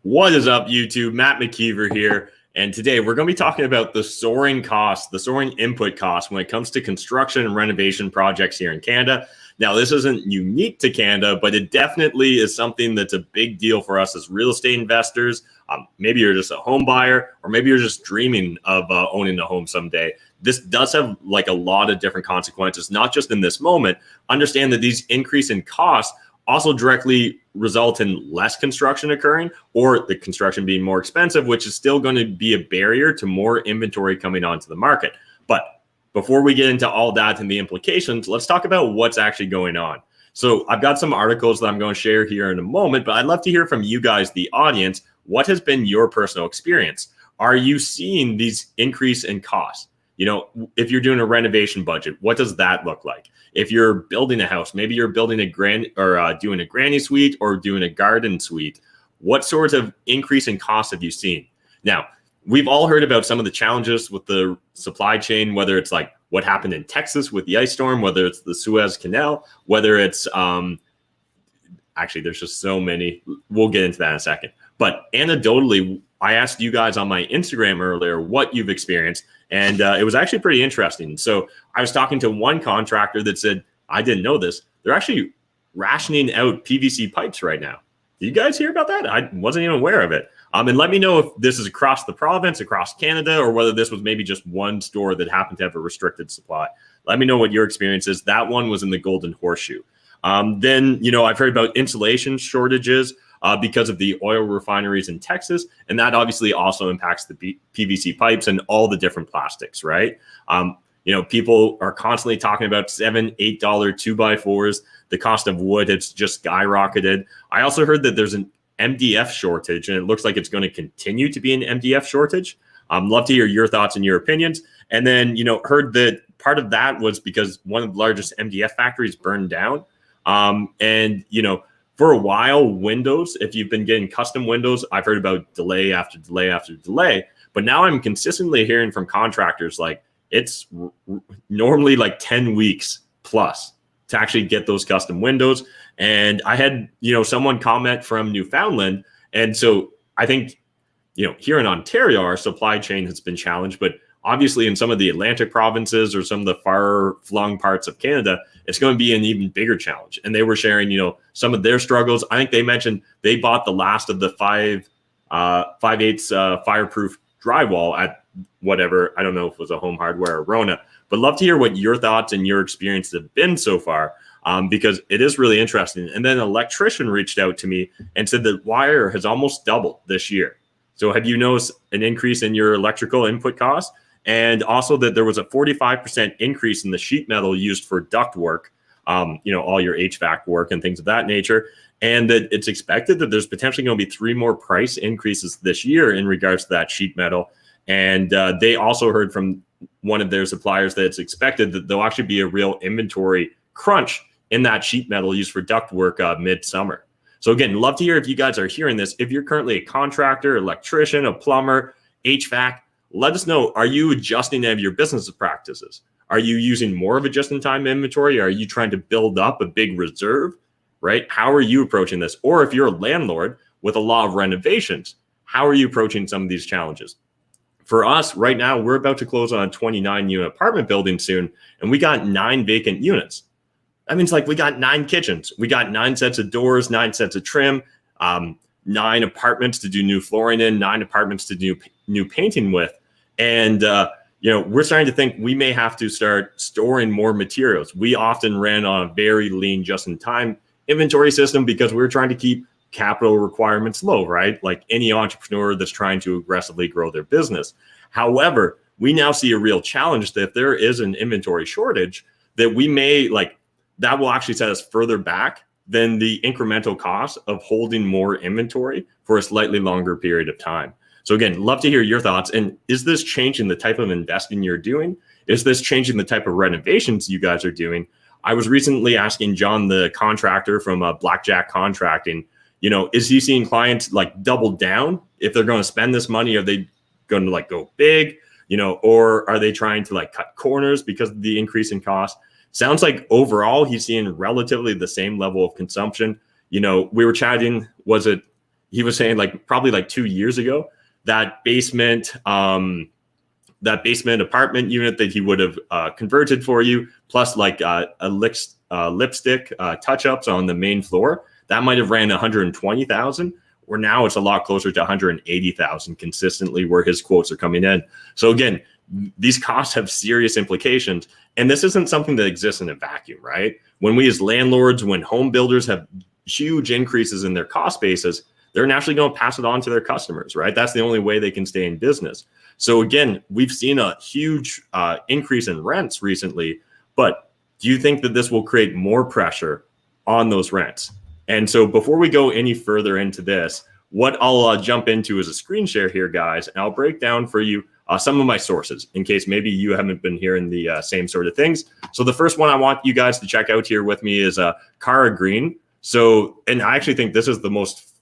What is up, YouTube? Matt McKeever here. And today we're going to be talking about the soaring costs, the soaring input costs when it comes to construction and renovation projects here in Canada. Now, this isn't unique to Canada, but it definitely is something that's a big deal for us as real estate investors. Maybe you're just a home buyer, or maybe you're just dreaming of owning a home someday. This does have like a lot of different consequences, not just in this moment. Understand that these increase in costs also directly result in less construction occurring, or the construction being more expensive, which is still going to be a barrier to more inventory coming onto the market. But before we get into all that and the implications, let's talk about what's actually going on. So I've got some articles that I'm going to share here in a moment, but I'd love to hear from you guys, the audience. What has been your personal experience? Are you seeing these increase in costs? You know, if you're doing a renovation budget, what does that look like? If you're building a house, maybe you're building a doing a granny suite or doing a garden suite, what sorts of increase in costs have you seen? Now, we've all heard about some of the challenges with the supply chain, whether it's like what happened in Texas with the ice storm, whether it's the Suez Canal, whether it's actually, there's just so many. We'll get into that in a second. But anecdotally, I asked you guys on my Instagram earlier what you've experienced, and it was actually pretty interesting. So I was talking to one contractor that said, I didn't know this, they're actually rationing out PVC pipes right now. Did you guys hear about that? I wasn't even aware of it. And let me know if this is across the province, across Canada, or whether this was maybe just one store that happened to have a restricted supply. Let me know what your experience is. That one was in the Golden Horseshoe. Then, you know, I've heard about insulation shortages because of the oil refineries in Texas. And that obviously also impacts the PVC pipes and all the different plastics, right? You know, people are constantly talking about $7, $8 2x4s. The cost of wood has just skyrocketed. I also heard that there's an MDF shortage, and it looks like it's going to continue to be an MDF shortage. Love to hear your thoughts and your opinions. And then, you know, heard that part of that was because one of the largest MDF factories burned down. And, you know, for a while, windows, if you've been getting custom windows, I've heard about delay after delay after delay. But now I'm consistently hearing from contractors like it's normally like 10 weeks plus to actually get those custom windows. And I had, you know, someone comment from Newfoundland. And so I think, you know, here in Ontario, our supply chain has been challenged, but obviously in some of the Atlantic provinces or some of the far-flung parts of Canada, it's going to be an even bigger challenge. And they were sharing, you know, some of their struggles. I think they mentioned they bought the last of the 5/8 fireproof drywall at whatever, I don't know if it was a Home Hardware or Rona, but love to hear what your thoughts and your experience have been so far, because it is really interesting. And then an electrician reached out to me and said that wire has almost doubled this year. So have you noticed an increase in your electrical input costs? And also that there was a 45% increase in the sheet metal used for duct work, you know, all your HVAC work and things of that nature. And that it's expected that there's potentially going to be 3 more price increases this year in regards to that sheet metal. And they also heard from one of their suppliers that it's expected that there'll actually be a real inventory crunch in that sheet metal used for duct work mid-summer. So again, love to hear if you guys are hearing this. If you're currently a contractor, electrician, a plumber, HVAC, let us know. Are you adjusting any of your business practices? Are you using more of a just-in-time inventory? Are you trying to build up a big reserve, right? How are you approaching this? Or if you're a landlord with a lot of renovations, how are you approaching some of these challenges? For us right now, we're about to close on a 29-unit apartment building soon, and we got 9 vacant units. That means like we got 9 kitchens. We got 9 sets of doors, 9 sets of trim, 9 apartments to do new flooring in, 9 apartments to do new painting with. And, you know, we're starting to think we may have to start storing more materials. We often ran on a very lean, just-in-time inventory system because we're trying to keep capital requirements low, right? Like any entrepreneur that's trying to aggressively grow their business. However, we now see a real challenge that if there is an inventory shortage, that we may that will actually set us further back than the incremental cost of holding more inventory for a slightly longer period of time. So again, love to hear your thoughts. And is this changing the type of investing you're doing? Is this changing the type of renovations you guys are doing? I was recently asking John, the contractor from Blackjack Contracting, you know, is he seeing clients like double down? If they're going to spend this money, are they going to like go big, you know, or are they trying to like cut corners because of the increase in cost? Sounds like overall he's seeing relatively the same level of consumption. You know, we were chatting, was it he was saying like probably like 2 years ago, that basement apartment unit that he would have converted for you, plus like lipstick touch-ups on the main floor, that might have ran 120,000. Where now it's a lot closer to 180,000 consistently where his quotes are coming in. So again, these costs have serious implications. And this isn't something that exists in a vacuum, right? When we as landlords, when home builders have huge increases in their cost basis, they're naturally going to pass it on to their customers, right? That's the only way they can stay in business. So again, we've seen a huge increase in rents recently, but do you think that this will create more pressure on those rents? And so before we go any further into this, what I'll jump into is a screen share here, guys, and I'll break down for you some of my sources in case maybe you haven't been hearing the same sort of things. So the first one I want you guys to check out here with me is Cara Green. So, and I actually think this is the most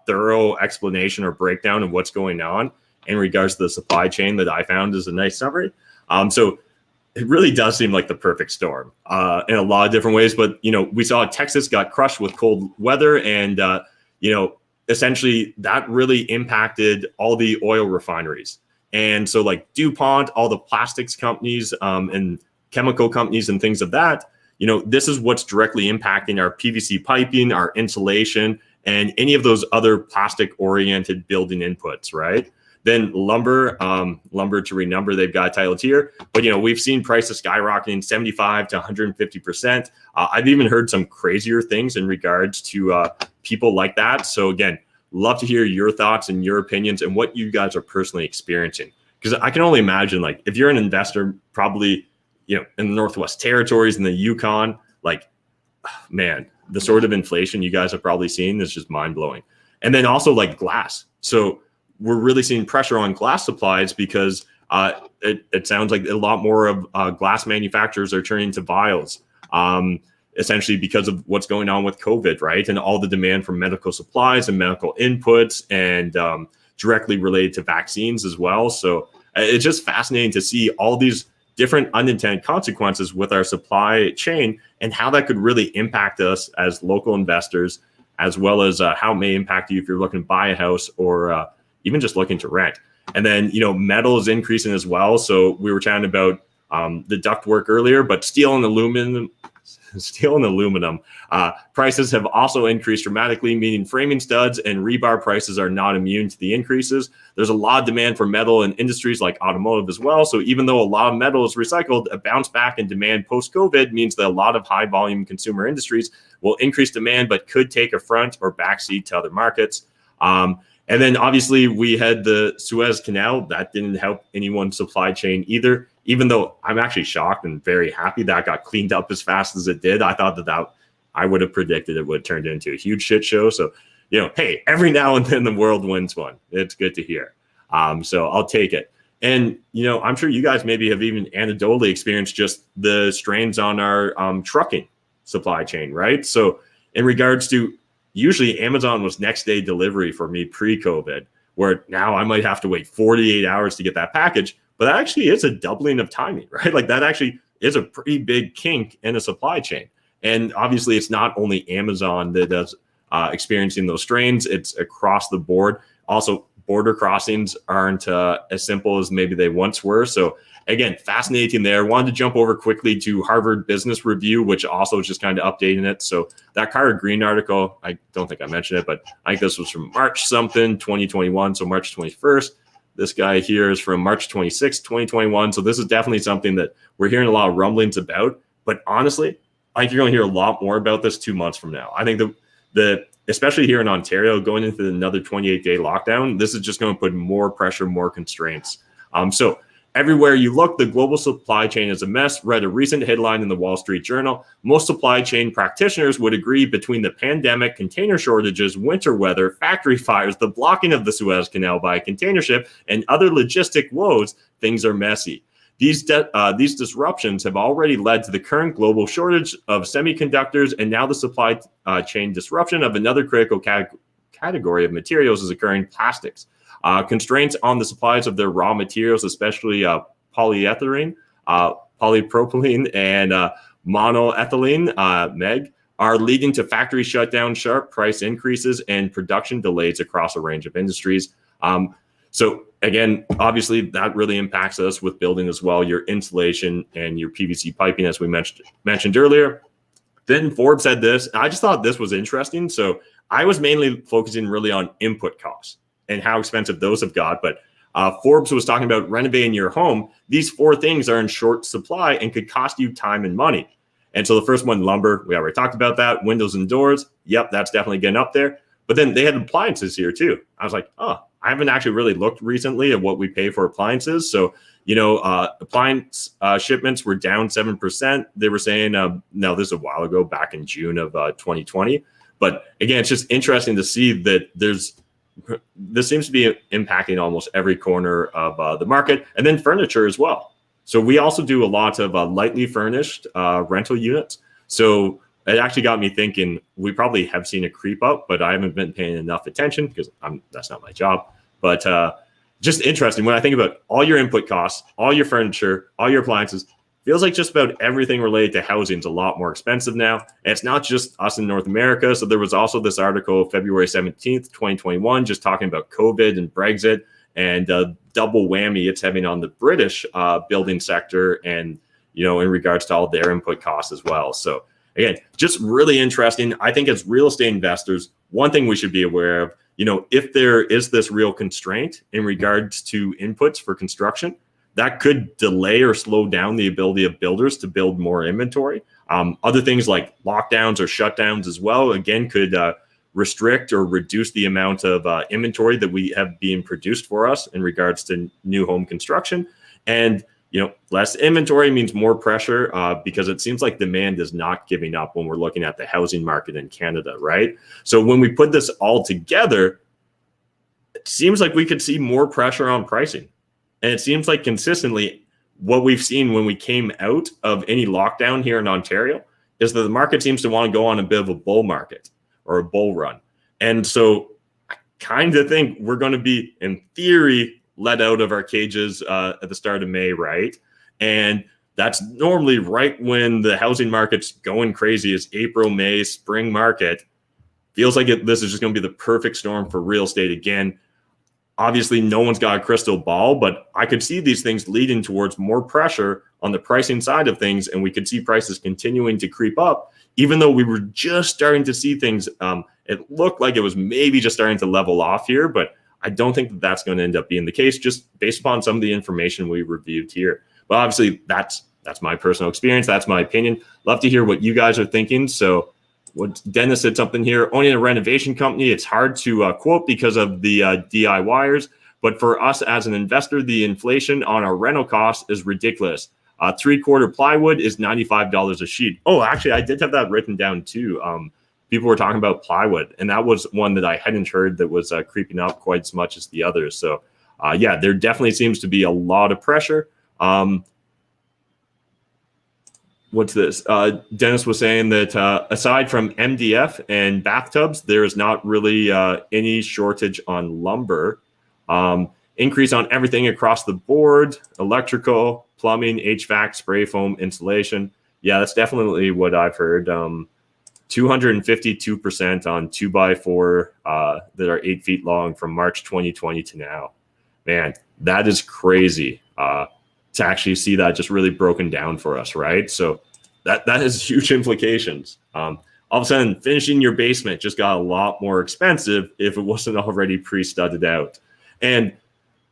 thorough explanation or breakdown of what's going on in regards to the supply chain that I found is a nice summary. So it really does seem like the perfect storm in a lot of different ways. But, you know, we saw Texas got crushed with cold weather and, you know, essentially that really impacted all the oil refineries. And so like DuPont, all the plastics companies and chemical companies and things of that, you know, this is what's directly impacting our PVC piping, our insulation, and any of those other plastic oriented building inputs, right? Then lumber to renumber, they've got titled here. But, you know, we've seen prices skyrocketing 75 to 150%. I've even heard some crazier things in regards to people like that. So, again, love to hear your thoughts and your opinions and what you guys are personally experiencing. Because I can only imagine, like, if you're an investor, probably, you know, in the Northwest Territories and the Yukon, like, man, the sort of inflation you guys have probably seen is just mind blowing. And then also like glass. So we're really seeing pressure on glass supplies because it sounds like a lot more of glass manufacturers are turning to vials, essentially because of what's going on with COVID, right? And all the demand for medical supplies and medical inputs and directly related to vaccines as well. So it's just fascinating to see all these different unintended consequences with our supply chain and how that could really impact us as local investors, as well as how it may impact you if you're looking to buy a house or even just looking to rent. And then, you know, metal is increasing as well. So we were chatting about the ductwork earlier, but steel and aluminum prices have also increased dramatically, meaning framing studs and rebar prices are not immune to the increases. There's a lot of demand for metal in industries like automotive as well. So even though a lot of metal is recycled, a bounce back in demand post-COVID means that a lot of high volume consumer industries will increase demand, but could take a front or backseat to other markets. And then obviously we had the Suez Canal. That didn't help anyone's supply chain either, even though I'm actually shocked and very happy that got cleaned up as fast as it did. I thought that I would have predicted it would have turned into a huge shit show. So, you know, hey, every now and then the world wins one. It's good to hear. So I'll take it. And, you know, I'm sure you guys maybe have even anecdotally experienced just the strains on our trucking supply chain, right? So in regards to, usually Amazon was next day delivery for me pre-COVID, where now I might have to wait 48 hours to get that package. But that actually is a doubling of timing, right? Like that actually is a pretty big kink in a supply chain. And obviously it's not only Amazon that is experiencing those strains, it's across the board. Also, border crossings aren't as simple as maybe they once were. So again, fascinating there. Wanted to jump over quickly to Harvard Business Review, which also is just kind of updating it. So that Cara Green article, I don't think I mentioned it, but I think this was from March something, 2021. So March 21st. This guy here is from March 26, 2021. So this is definitely something that we're hearing a lot of rumblings about. But honestly, I think you're going to hear a lot more about this 2 months from now. I think the especially here in Ontario, going into another 28-day lockdown, this is just going to put more pressure, more constraints. So everywhere you look, the global supply chain is a mess. Read a recent headline in the Wall Street Journal. Most supply chain practitioners would agree between the pandemic, container shortages, winter weather, factory fires, the blocking of the Suez Canal by a container ship, and other logistic woes, things are messy. These disruptions have already led to the current global shortage of semiconductors, and now the supply chain disruption of another critical category of materials is occurring, plastics. Constraints on the supplies of their raw materials, especially polyethylene, polypropylene, and monoethylene, MEG, are leading to factory shutdowns, sharp price increases, and production delays across a range of industries. So again, obviously that really impacts us with building as well, your insulation and your PVC piping, as we mentioned earlier. Then Forbes said this, and I just thought this was interesting. So I was mainly focusing really on input costs and how expensive those have got. But Forbes was talking about renovating your home. These 4 things are in short supply and could cost you time and money. And so the first one, lumber, we already talked about that. Windows and doors, yep, that's definitely getting up there. But then they had appliances here too. I was like, oh, I haven't actually really looked recently at what we pay for appliances. So, appliance shipments were down 7%. They were saying, now this is a while ago, back in June of 2020. But again, it's just interesting to see that this seems to be impacting almost every corner of the market, and then furniture as well. So we also do a lot of lightly furnished rental units. So it actually got me thinking, we probably have seen a creep up, but I haven't been paying enough attention because that's not my job. But just interesting when I think about all your input costs, all your furniture, all your appliances, feels like just about everything related to housing is a lot more expensive now. And it's not just us in North America. So there was also this article, February 17th, 2021, just talking about COVID and Brexit and double whammy it's having on the British building sector and, in regards to all their input costs as well. So again, just really interesting. I think as real estate investors, one thing we should be aware of, if there is this real constraint in regards to inputs for construction, that could delay or slow down the ability of builders to build more inventory. Other things like lockdowns or shutdowns as well, again, could restrict or reduce the amount of inventory that we have being produced for us in regards to new home construction. And, less inventory means more pressure because it seems like demand is not giving up when we're looking at the housing market in Canada, right? So when we put this all together, it seems like we could see more pressure on pricing. And it seems like consistently what we've seen when we came out of any lockdown here in Ontario is that the market seems to want to go on a bit of a bull market or a bull run. And so I kind of think we're going to be, in theory, let out of our cages at the start of May, right? And that's normally right when the housing market's going crazy is April, May, spring market. Feels like this is just going to be the perfect storm for real estate again. Obviously, no one's got a crystal ball, but I could see these things leading towards more pressure on the pricing side of things, and we could see prices continuing to creep up, even though we were just starting to see things. It looked like it was maybe just starting to level off here, but I don't think that that's going to end up being the case, just based upon some of the information we reviewed here. But obviously, that's my personal experience. That's my opinion. Love to hear what you guys are thinking. So what Dennis said something here, owning a renovation company, it's hard to quote because of the DIYers. But for us as an investor, the inflation on our rental costs is ridiculous. 3/4 plywood is $95 a sheet. Oh, actually, I did have that written down too. People were talking about plywood, and that was one that I hadn't heard that was creeping up quite as much as the others. So there definitely seems to be a lot of pressure. What's this? Dennis was saying that aside from MDF and bathtubs, there is not really any shortage on lumber. Increase on everything across the board, electrical, plumbing, HVAC, spray foam, insulation. Yeah, that's definitely what I've heard. 252% on 2x4 that are 8 feet long from March 2020 to now. Man, that is crazy to actually see that just really broken down for us, right? So that has huge implications. All of a sudden, finishing your basement just got a lot more expensive if it wasn't already pre-studded out. And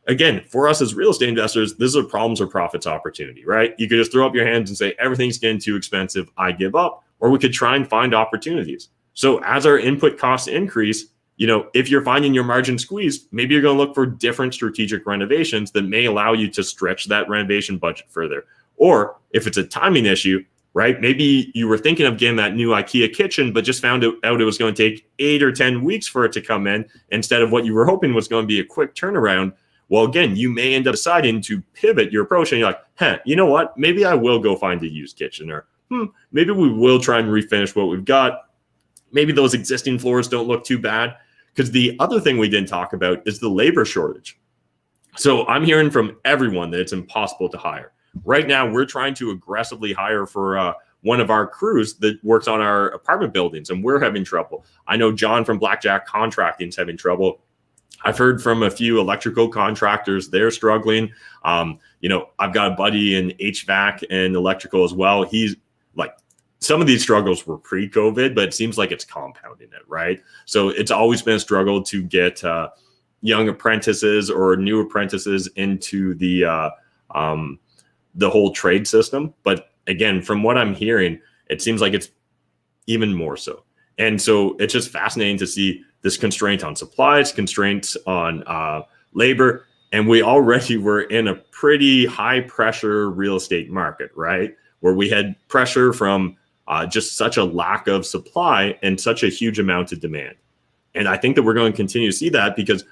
again, for us as real estate investors, this is a problems or profits opportunity, right? You could just throw up your hands and say, everything's getting too expensive, I give up. Or we could try and find opportunities. So as our input costs increase, if you're finding your margin squeezed, maybe you're going to look for different strategic renovations that may allow you to stretch that renovation budget further. Or if it's a timing issue, right? Maybe you were thinking of getting that new IKEA kitchen, but just found out it was going to take 8 or 10 weeks for it to come in instead of what you were hoping was going to be a quick turnaround. Well, again, you may end up deciding to pivot your approach and you're like, you know what? Maybe I will go find a used kitchen, or maybe we will try and refinish what we've got. Maybe those existing floors don't look too bad. Because the other thing we didn't talk about is the labor shortage. So I'm hearing from everyone that it's impossible to hire. Right now, we're trying to aggressively hire for one of our crews that works on our apartment buildings, and we're having trouble. I know John from Blackjack Contracting is having trouble. I've heard from a few electrical contractors, they're struggling. I've got a buddy in HVAC and electrical as well. He's like, some of these struggles were pre-COVID, but it seems like it's compounding it, right? So it's always been a struggle to get young apprentices or new apprentices into the whole trade system. But again, from what I'm hearing, it seems like it's even more so. And so it's just fascinating to see this constraint on supplies, constraints on labor. And we already were in a pretty high pressure real estate market, right? Where we had pressure from just such a lack of supply and such a huge amount of demand. And I think that we're going to continue to see that, because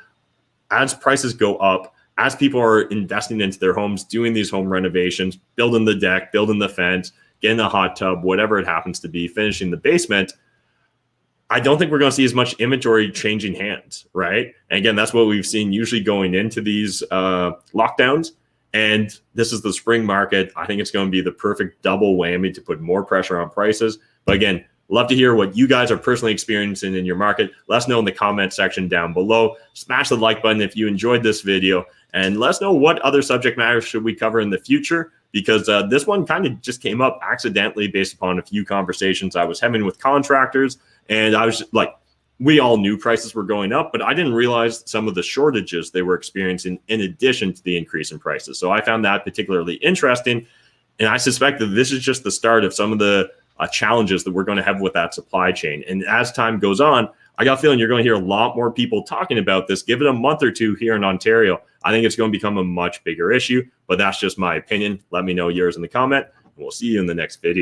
as prices go up, as people are investing into their homes, doing these home renovations, building the deck, building the fence, getting a hot tub, whatever it happens to be, finishing the basement, I don't think we're going to see as much inventory changing hands, right? And again, that's what we've seen usually going into these lockdowns. And this is the spring market. I think it's going to be the perfect double whammy to put more pressure on prices. But again, love to hear what you guys are personally experiencing in your market. Let us know in the comment section down below. Smash the like button if you enjoyed this video, and let us know what other subject matters should we cover in the future, because this one kind of just came up accidentally based upon a few conversations I was having with contractors. And I was like, we all knew prices were going up, but I didn't realize some of the shortages they were experiencing in addition to the increase in prices. So I found that particularly interesting. And I suspect that this is just the start of some of the challenges that we're going to have with that supply chain. And as time goes on, I got a feeling you're going to hear a lot more people talking about this. Give it a month or two here in Ontario. I think it's going to become a much bigger issue, but that's just my opinion. Let me know yours in the comment. We'll see you in the next video.